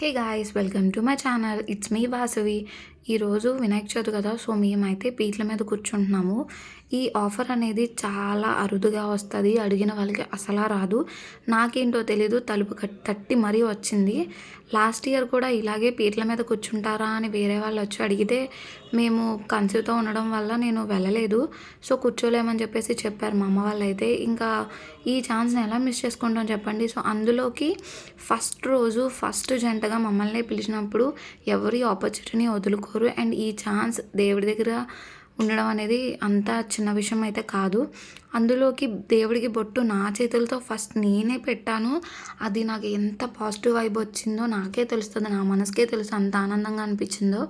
Hey guys, welcome to my channel. It's me Vasavi. ఈరోజు వినాయక చవితి కదా, so మేమైతే పీట్ల మీద కూర్చుంటున్నాము. ఈ ఆఫర్ అనేది చాలా అరుదుగా వస్తుంది, అడిగిన వాళ్ళకి అసలా రాదు. నాకేంటో తెలీదు, తలుపు తట్టి మరీ వచ్చింది. లాస్ట్ ఇయర్ కూడా ఇలాగే పీట్ల మీద కూర్చుంటారా అని వేరే వాళ్ళు వచ్చి అడిగితే మేము కన్సీవ్తో ఉండడం వల్ల నేను వెళ్ళలేదు. సో కూర్చోలేమని చెప్పేసి చెప్పారు మా అమ్మ వాళ్ళు. అయితే ఇంకా ఈ ఛాన్స్ని ఎలా మిస్ చేసుకుంటాం చెప్పండి. సో అందులోకి ఫస్ట్ రోజు ఫస్ట్ జంటగా మమ్మల్ని పిలిచినప్పుడు ఎవరి ఆపర్చునిటీని వదులుకోరు. అండ్ ఈ ఛాన్స్ దేవుడి దగ్గర ఉండడం అనేది అంత చిన్న విషయం అయితే కాదు. అందులోకి దేవుడికి బొట్టు నా చేతులతో ఫస్ట్ నేనే పెట్టాను. అది నాకు ఎంత పాజిటివ్ వైబ్ వచ్చిందో నాకే తెలుస్తుంది, నా మనసుకే తెలుసు అంత ఆనందంగా అనిపించిందో.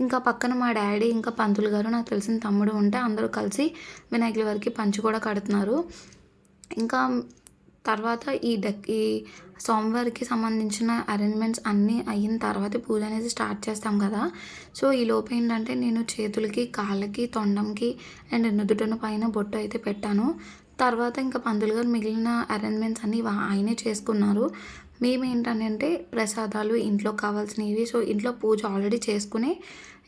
ఇంకా పక్కన మా డాడీ ఇంకా పంతులు గారు, నాకు తెలిసిన తమ్ముడు ఉంటే అందరూ కలిసి వినాయకుల వారికి పంచి కూడా కడుతున్నారు. ఇంకా తర్వాత ఈ సోమవారికి సంబంధించిన అరేంజ్మెంట్స్ అన్నీ అయిన తర్వాత పూజ అనేది స్టార్ట్ చేస్తాం కదా. సో ఈ లోపు ఏంటంటే నేను చేతులకి, కాళ్ళకి, తొండంకి అండ్ నుదుటను పైన బొట్టు అయితే పెట్టాను. తర్వాత ఇంకా పంతులు గారు మిగిలిన అరేంజ్మెంట్స్ అన్నీ ఆయనే చేసుకున్నారు. మేమేంటంటే ప్రసాదాలు ఇంట్లో కావాల్సినవి, సో ఇంట్లో పూజ ఆల్రెడీ చేసుకుని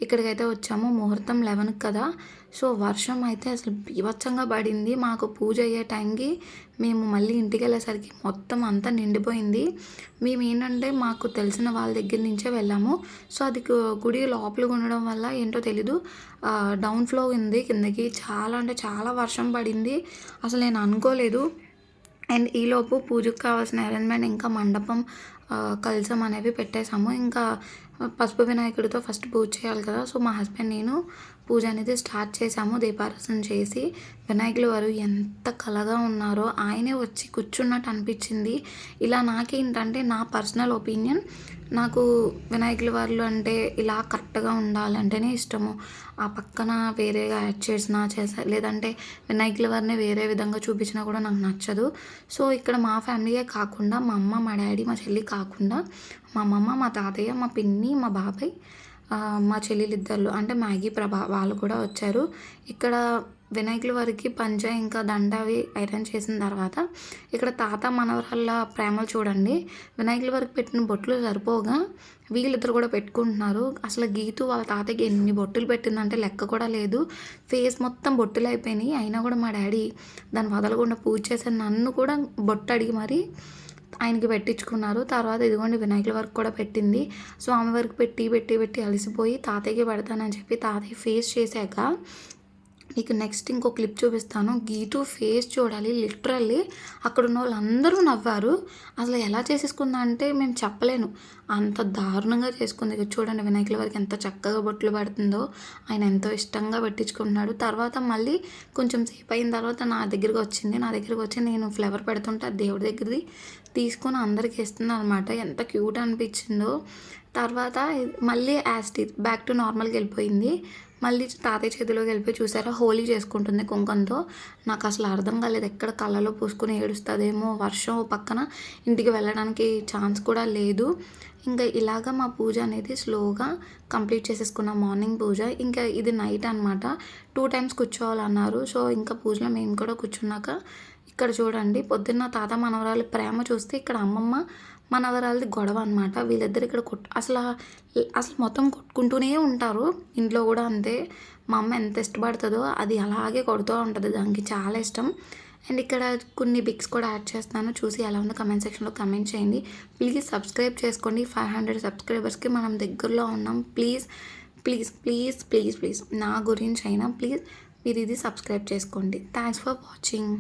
ఇక్కడికైతే వచ్చాము. ముహూర్తం 11కి కదా, సో వర్షం అయితే అసలు బీభత్సంగా పడింది. మాకు పూజ అయ్యే టైంకి మేము మళ్ళీ ఇంటికి వెళ్ళేసరికి మొత్తం అంతా నిండిపోయింది. మేము ఏంటంటే మాకు తెలిసిన వాళ్ళ దగ్గర నుంచే వెళ్ళాము. సో అది గుడి లోపలికి ఉండడం వల్ల ఏంటో తెలీదు, డౌన్ ఫ్లో ఉంది కిందకి. చాలా అంటే చాలా వర్షం పడింది, అసలు నేను అనుకోలేదు. అండ్ ఈలోపు పూజకు కావాల్సిన అరేంజ్మెంట్ ఇంకా మండపం, కలశం అనేవి పెట్టేశాము. ఇంకా పసుపు వినాయకుడితో ఫస్ట్ పూజ చేయాలి కదా. సో మా హస్బెండ్ నేను పూజ అనేది స్టార్ట్ చేశాము. దీపారాధన చేసి వినాయకులు వారు ఎంత కళగా ఉన్నారో ఆయనే వచ్చి కూర్చున్నట్టు అనిపించింది. ఇలా నాకేంటంటే నా పర్సనల్ ఒపీనియన్, నాకు వినాయకుల వారు అంటే ఇలా కరెక్ట్గా ఉండాలంటేనే ఇష్టము. ఆ పక్కన వేరేగా యాడ్ చేసా లేదంటే వినాయకుల వారిని వేరే విధంగా చూపించినా కూడా నాకు నచ్చదు. సో ఇక్కడ మా ఫ్యామిలీయే కాకుండా మా అమ్మ, మా డాడీ, మా చెల్లి కాకుండా మా అమ్మమ్మ, మా తాతయ్య, మా పిన్ని, మా బాబాయ్, మా చెల్లెలిద్దరు అంటే మ్యాగీ, ప్రభా వాళ్ళు కూడా వచ్చారు. ఇక్కడ వినాయకుల వారికి పంచ ఇంకా దండ అవి ఐరన్ చేసిన తర్వాత ఇక్కడ తాత మనవరాళ్ళ ప్రేమలు చూడండి. వినాయకుల వారికి పెట్టిన బొట్లు సరిపోగా వీళ్ళిద్దరు కూడా పెట్టుకుంటున్నారు. అసలు గీతు వాళ్ళ తాతయ్యకి ఎన్ని బొట్టులు పెట్టిందంటే లెక్క కూడా లేదు. ఫేస్ మొత్తం బొట్టులు అయిపోయినాయి. అయినా కూడా మా డాడీ దాన్ని వదలకుండా పూజ చేశారు. నన్ను కూడా బొట్టు అడిగి మరి ఆయనకి పెట్టించుకున్నారు. తర్వాత ఇదిగోండి వినాయకుల వరకు కూడా పెట్టింది. సో ఆమె వరకు పెట్టి పెట్టి పెట్టి అలసిపోయి తాతయ్యకి పెడతానని చెప్పి తాతయ్య ఫేస్ చేశాక మీకు నెక్స్ట్ ఇంకో క్లిప్ చూపిస్తాను. గీతు ఫేస్ చూడాలి, లిటరల్లీ అక్కడ ఉన్న వాళ్ళందరూ నవ్వారు. అసలు ఎలా చేసేసుకుందా అంటే మేము చెప్పలేను, అంత దారుణంగా చేసుకుంది. చూడండి వినాయకుల వారికి ఎంత చక్కగా బొట్లు పడుతుందో, ఆయన ఎంతో ఇష్టంగా పెట్టించుకుంటున్నాడు. తర్వాత మళ్ళీ కొంచెం సేపు అయిన తర్వాత నా దగ్గరికి వచ్చి నేను ఫ్లవర్ పెడుతుంటే దేవుడి దగ్గరది తీసుకొని అందరికి ఇస్తుంది అనమాట. ఎంత క్యూట్ అనిపించిందో. తర్వాత మళ్ళీ యాస్టీజ్ బ్యాక్ టు నార్మల్కి వెళ్ళిపోయింది. మళ్ళీ తాతయ్య చేతిలోకి వెళ్ళిపోయి చూసారా హోలీ చేసుకుంటుంది కుంకంతో. నాకు అసలు అర్థం కాలేదు, ఎక్కడ కళ్ళలో పూసుకుని ఏడుస్తుందేమో, వర్షం పక్కన ఇంటికి వెళ్ళడానికి ఛాన్స్ కూడా లేదు. ఇంకా ఇలాగ మా పూజ అనేది స్లోగా కంప్లీట్ చేసేసుకున్నాం. మార్నింగ్ పూజ, ఇంకా ఇది నైట్ అనమాట. 2 times కూర్చోవాలన్నారు. సో ఇంకా పూజలో మేము కూడా కూర్చున్నాక ఇక్కడ చూడండి పొద్దున్న తాత మనవరాలు ప్రేమ చూస్తే ఇక్కడ అమ్మమ్మ మనవరాలది గొడవ అనమాట. వీళ్ళిద్దరు ఇక్కడ అసలు మొత్తం కొట్టుకుంటూనే ఉంటారు. ఇంట్లో కూడా అంతే. మా అమ్మ ఎంత ఇష్టపడుతుందో అది అలాగే కొడుతూ ఉంటుంది, దానికి చాలా ఇష్టం. అండ్ ఇక్కడ కొన్ని పిక్స్ కూడా యాడ్ చేస్తాను, చూసి ఎలా ఉందో కమెంట్ సెక్షన్లో కమెంట్ చేయండి. ప్లీజ్ సబ్స్క్రైబ్ చేసుకోండి. 500 సబ్స్క్రైబర్స్కి మనం దగ్గరలో ఉన్నాం. Please please please please please నా గురించి అయినా ప్లీజ్ మీరు ఇది సబ్స్క్రైబ్ చేసుకోండి. Thanks for watching.